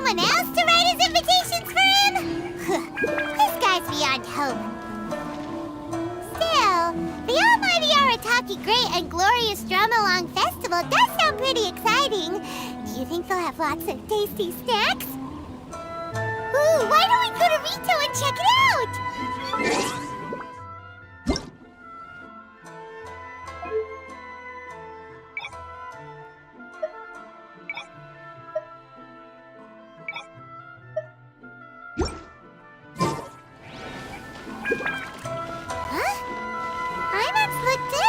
someone else to write his invitations for him? This guy's beyond hope. Still, the Almighty Arataki Great and Glorious Drumalong Festival does sound pretty exciting. Do you think they'll have lots of tasty snacks? Ooh, why don't we go to Rito and check it out?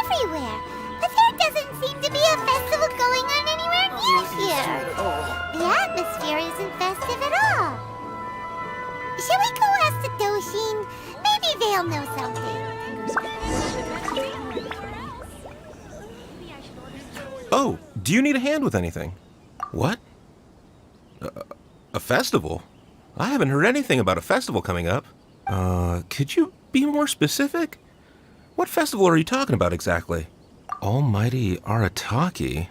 Everywhere, but there doesn't seem to be a festival going on anywhere near here. The atmosphere isn't festive at all. Shall we go ask the Doshin? Maybe they'll know something. Oh, do you need a hand with anything? What? A festival? I haven't heard anything about a festival coming up. Could you be more specific? What festival are you talking about exactly? Almighty Arataki?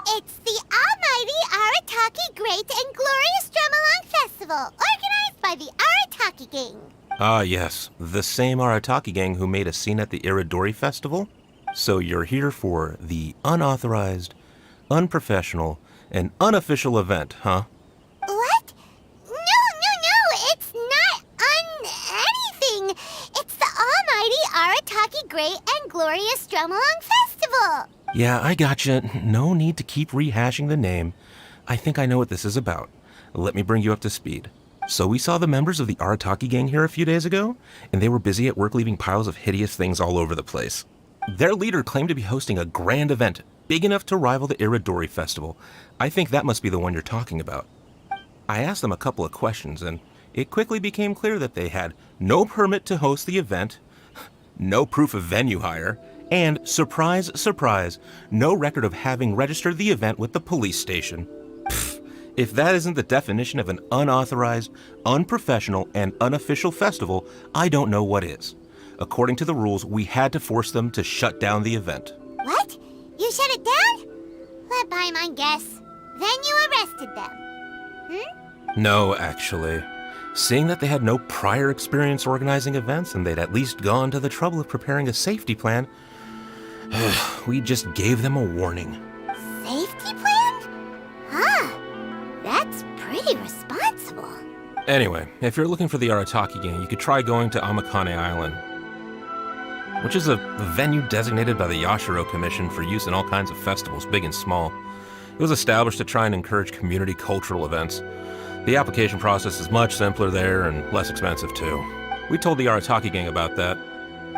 It's the Almighty Arataki Great and Glorious Drumalong Festival, organized by the Arataki Gang. Ah, yes. The same Arataki Gang who made a scene at the Iridori Festival? So you're here for the unauthorized, unprofessional, and unofficial event, huh? What? No, it's not anything. It's the Almighty Arataki Great and Glorious Drumalong Festival. Yeah, I gotcha. No need to keep rehashing the name. I think I know what this is about. Let me bring you up to speed. So we saw the members of the Arataki Gang here a few days ago, and they were busy at work leaving piles of hideous things all over the place. Their leader claimed to be hosting a grand event, big enough to rival the Iridori Festival. I think that must be the one you're talking about. I asked them a couple of questions, and it quickly became clear that they had no permit to host the event, no proof of venue hire, and, surprise, surprise, no record of having registered the event with the police station. Pfft, if that isn't the definition of an unauthorized, unprofessional, and unofficial festival, I don't know what is. According to the rules, we had to force them to shut down the event. What? You shut it down? Let by my guess. Then you arrested them. No, actually. Seeing that they had no prior experience organizing events and they'd at least gone to the trouble of preparing a safety plan, we just gave them a warning. Safety plan? Huh. That's pretty responsible. Anyway, if you're looking for the Arataki Gang, you could try going to Amakane Island, which is a venue designated by the Yashiro Commission for use in all kinds of festivals, big and small. It was established to try and encourage community cultural events. The application process is much simpler there and less expensive too. We told the Arataki Gang about that.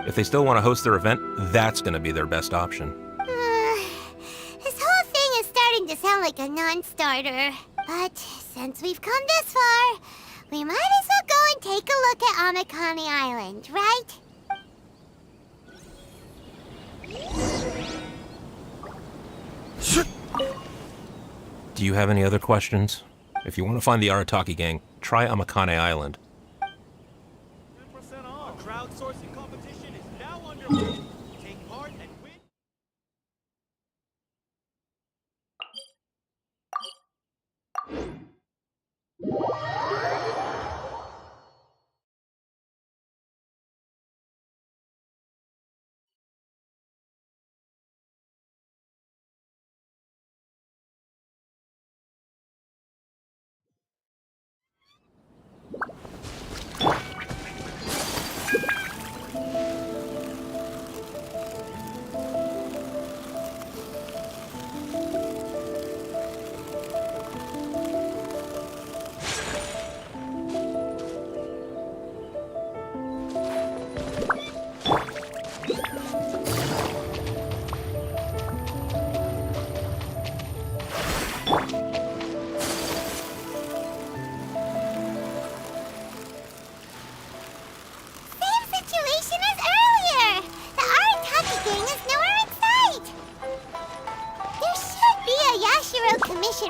If they still want to host their event, that's going to be their best option. This whole thing is starting to sound like a non-starter. But since we've come this far, we might as well go and take a look at Amakane Island, right? Do you have any other questions? If you want to find the Arataki Gang, try Amakane Island. 10% off. A crowdsourcing competition is now underway. Take part and win.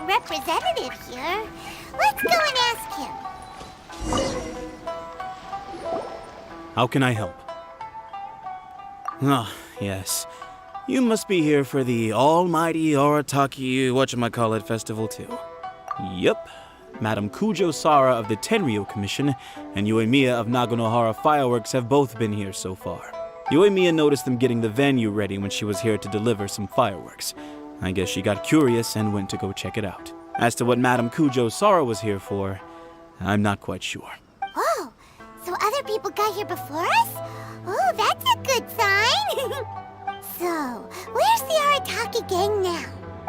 Representative here. Let's go and ask him. How can I help? Ah, yes. You must be here for the almighty Arataki whatchamacallit festival too. Yep. Madam Kujo Sara of the Tenryo Commission and Yoimiya of Naganohara Fireworks have both been here so far. Yoimiya noticed them getting the venue ready when she was here to deliver some fireworks. I guess she got curious and went to go check it out. As to what Madam Kujo Sara was here for, I'm not quite sure. Oh, so other people got here before us? Oh, that's a good sign. So, where's the Arataki gang now?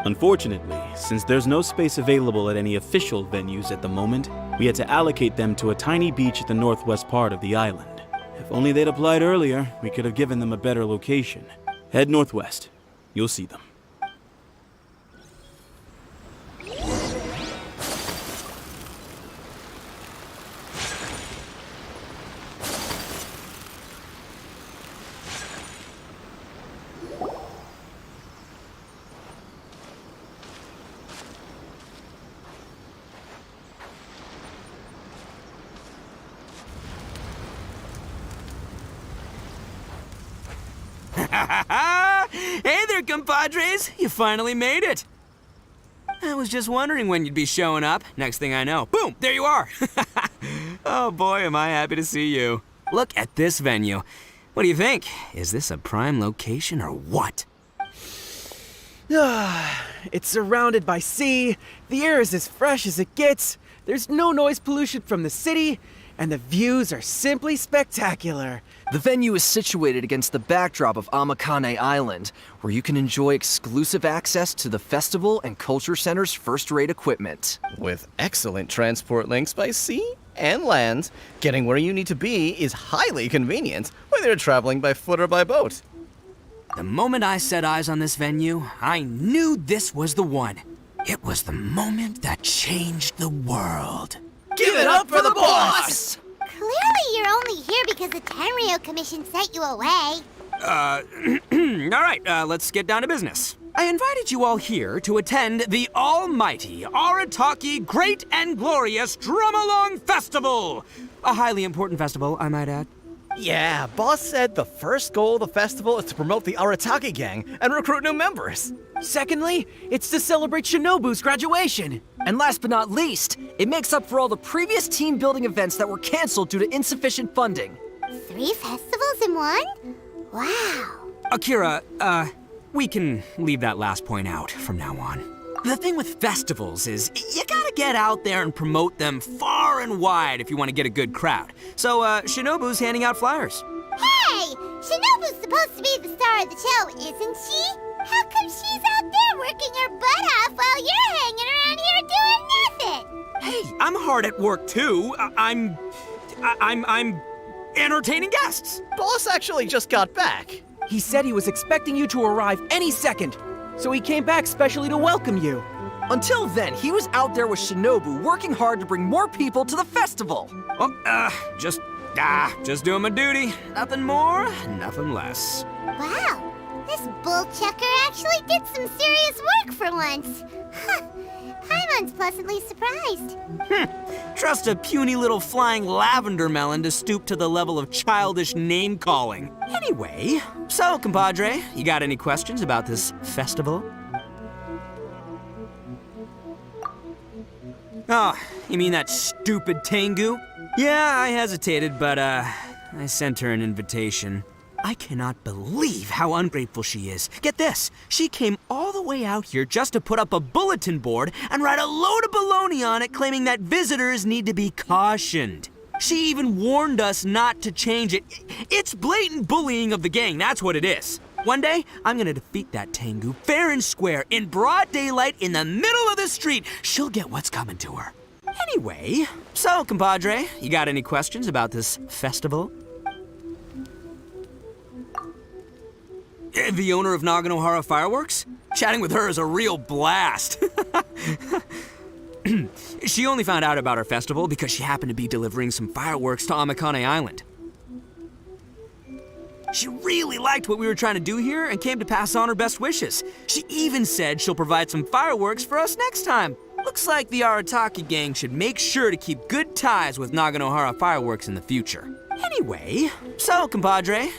Unfortunately, since there's no space available at any official venues at the moment, we had to allocate them to a tiny beach at the northwest part of the island. If only they'd applied earlier, we could have given them a better location. Head northwest. You'll see them. Hey there, compadres! You finally made it! I was just wondering when you'd be showing up. Next thing I know, boom, there you are! Oh boy, am I happy to see you. Look at this venue. What do you think? Is this a prime location or what? It's surrounded by sea, the air is as fresh as it gets, there's no noise pollution from the city, and the views are simply spectacular. The venue is situated against the backdrop of Amakane Island, where you can enjoy exclusive access to the festival and culture center's first-rate equipment. With excellent transport links by sea and land, getting where you need to be is highly convenient, whether you're traveling by foot or by boat. The moment I set eyes on this venue, I knew this was the one. It was the moment that changed the world. Give it up for the boss! Clearly you're only here because the Tenryo Commission sent you away. All right, let's get down to business. I invited you all here to attend the almighty Arataki Great and Glorious Drumalong Festival! A highly important festival, I might add. Yeah, boss said the first goal of the festival is to promote the Arataki gang and recruit new members. Secondly, it's to celebrate Shinobu's graduation. And last but not least, it makes up for all the previous team-building events that were canceled due to insufficient funding. 3 festivals in one? Wow. Akira, we can leave that last point out from now on. The thing with festivals is, you gotta get out there and promote them far and wide if you want to get a good crowd. So, Shinobu's handing out flyers. Hey! Shinobu's supposed to be the star of the show, isn't she? How come she's out there working her butt off while you're hanging around here doing nothing? Hey, I'm hard at work too. I'm entertaining guests. Boss actually just got back. He said he was expecting you to arrive any second, so he came back specially to welcome you. Until then, he was out there with Shinobu working hard to bring more people to the festival. Well, just doing my duty. Nothing more, nothing less. Wow, this bull chucker actually did some serious work for once. Huh. Paimon's pleasantly surprised. Trust a puny little flying lavender melon to stoop to the level of childish name-calling. Anyway, so, compadre, you got any questions about this festival? Oh, you mean that stupid Tengu? Yeah, I hesitated, but, I sent her an invitation. I cannot believe how ungrateful she is. Get this, she came all the way out here just to put up a bulletin board and write a load of baloney on it claiming that visitors need to be cautioned. She even warned us not to change it. It's blatant bullying of the gang, that's what it is. One day, I'm gonna defeat that Tengu fair and square in broad daylight in the middle of the street. She'll get what's coming to her. Anyway, so, compadre, you got any questions about this festival? The owner of Naganohara Fireworks? Chatting with her is a real blast. She only found out about our festival because she happened to be delivering some fireworks to Amakane Island. She really liked what we were trying to do here and came to pass on her best wishes. She even said she'll provide some fireworks for us next time. Looks like the Arataki gang should make sure to keep good ties with Naganohara Fireworks in the future. Anyway, so, compadre,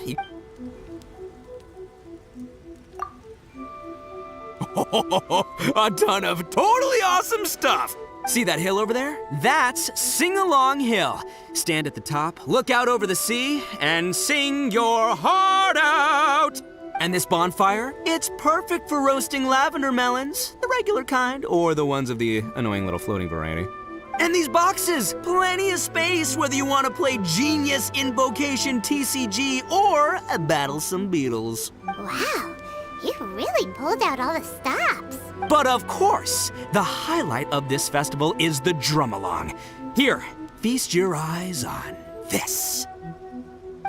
a ton of totally awesome stuff. See that hill over there? That's Sing Along Hill. Stand at the top, look out over the sea, and sing your heart out. And this bonfire, it's perfect for roasting lavender melons, the regular kind, or the ones of the annoying little floating variety. And these boxes, plenty of space whether you want to play Genius Invocation TCG or battle some beetles. Wow, you really pulled out all the stops. But of course, the highlight of this festival is the Drumalong. Here, feast your eyes on this.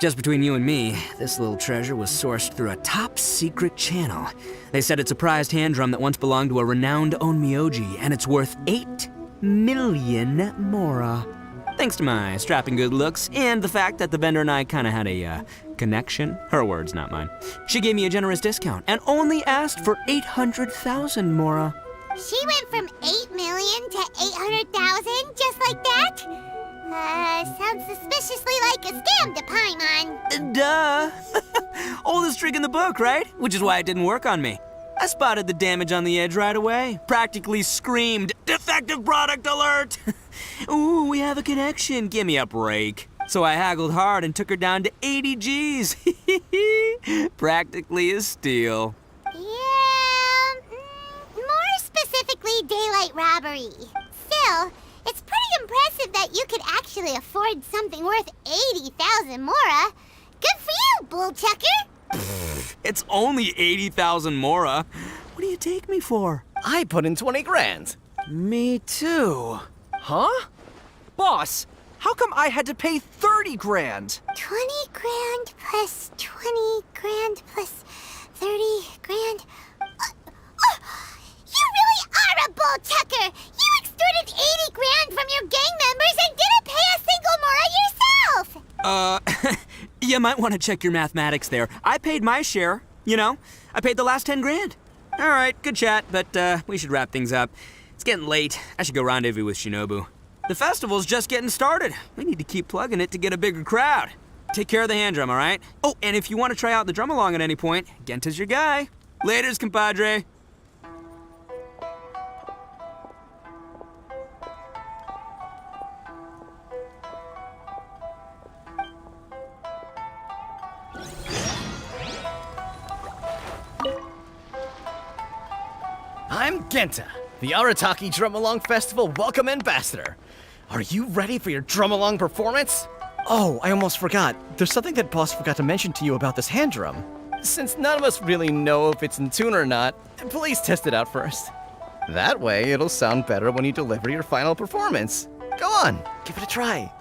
Just between you and me, this little treasure was sourced through a top-secret channel. They said it's a prized hand drum that once belonged to a renowned onmyoji, and it's worth 8 million mora. Thanks to my strapping good looks and the fact that the vendor and I kind of had a connection. Her words, not mine. She gave me a generous discount and only asked for 800,000 mora. She went from 8 million to 800,000 just like that? Sounds suspiciously like a scam to Paimon. Duh. Oldest trick in the book, right? Which is why it didn't work on me. I spotted the damage on the edge right away. Practically screamed, "Defective product alert!" Ooh, we have a connection. Give me a break. So I haggled hard and took her down to 80 G's. Practically a steal. Yeah, more specifically, daylight robbery. Still, it's pretty impressive that you could actually afford something worth 80,000 mora. Good for you, bull chucker. It's only 80,000 mora. What do you take me for? I put in 20 grand. Me too. Huh? Boss, how come I had to pay 30 grand? 20 grand plus 20 grand plus 30 grand. You really are a bull chucker. You extorted 80 grand from your gang members and didn't pay a single mora yourself. You might want to check your mathematics there. I paid my share. You know, I paid the last 10 grand. All right, good chat, but we should wrap things up. It's getting late. I should go rendezvous with Shinobu. The festival's just getting started. We need to keep plugging it to get a bigger crowd. Take care of the hand drum, all right? Oh, and if you want to try out the Drumalong at any point, Genta's your guy. Laters, compadre. I'm Genta, the Arataki Drumalong Festival Welcome Ambassador. Are you ready for your Drumalong performance? Oh, I almost forgot. There's something that Boss forgot to mention to you about this hand drum. Since none of us really know if it's in tune or not, please test it out first. That way, it'll sound better when you deliver your final performance. Go on, give it a try.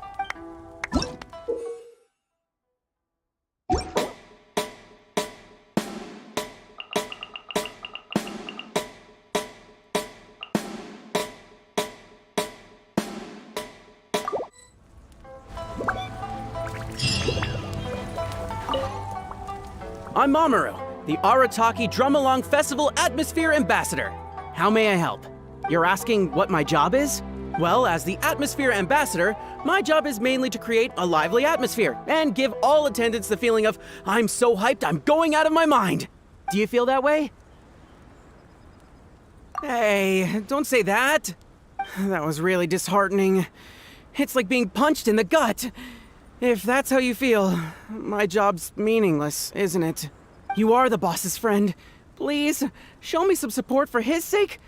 I'm Mamoru, the Arataki Drumalong Festival Atmosphere Ambassador. How may I help? You're asking what my job is? Well, as the Atmosphere Ambassador, my job is mainly to create a lively atmosphere and give all attendants the feeling of, I'm so hyped, I'm going out of my mind. Do you feel that way? Hey, don't say that. That was really disheartening. It's like being punched in the gut. If that's how you feel, my job's meaningless, isn't it? You are the boss's friend. Please, show me some support for his sake.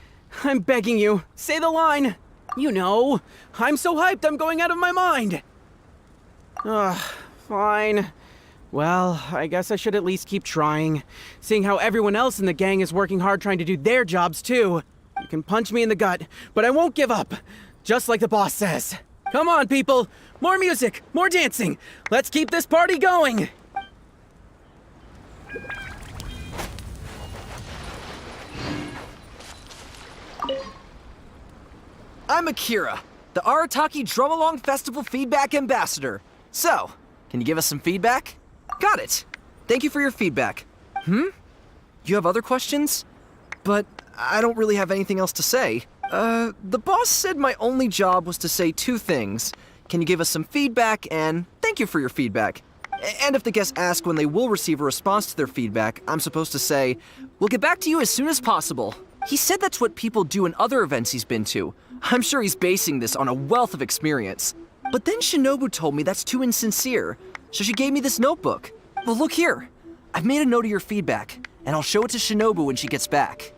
I'm begging you, say the line. You know, I'm so hyped I'm going out of my mind. Ugh, fine. Well, I guess I should at least keep trying, seeing how everyone else in the gang is working hard trying to do their jobs too. You can punch me in the gut, but I won't give up, just like the boss says. Come on, people! More music, more dancing! Let's keep this party going! I'm Akira, the Arataki Drumalong Festival Feedback Ambassador. So, can you give us some feedback? Got it. Thank you for your feedback. You have other questions? But I don't really have anything else to say. The boss said my only job was to say 2 things. Can you give us some feedback, and thank you for your feedback. And if the guests ask when they will receive a response to their feedback, I'm supposed to say, we'll get back to you as soon as possible. He said that's what people do in other events he's been to. I'm sure he's basing this on a wealth of experience. But then Shinobu told me that's too insincere, so she gave me this notebook. Well, look here. I've made a note of your feedback, and I'll show it to Shinobu when she gets back.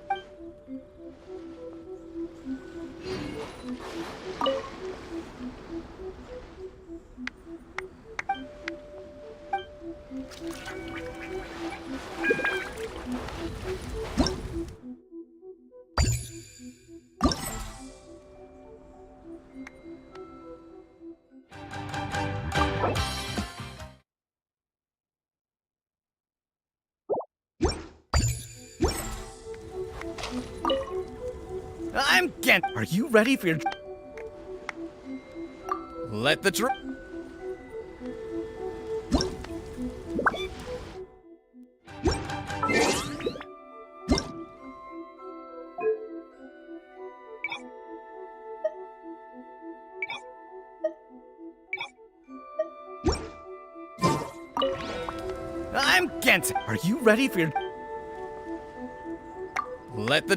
I'm Gent. Are you ready for your... Let the I'm Gent. Are you ready for your... Let the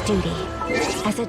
duty as a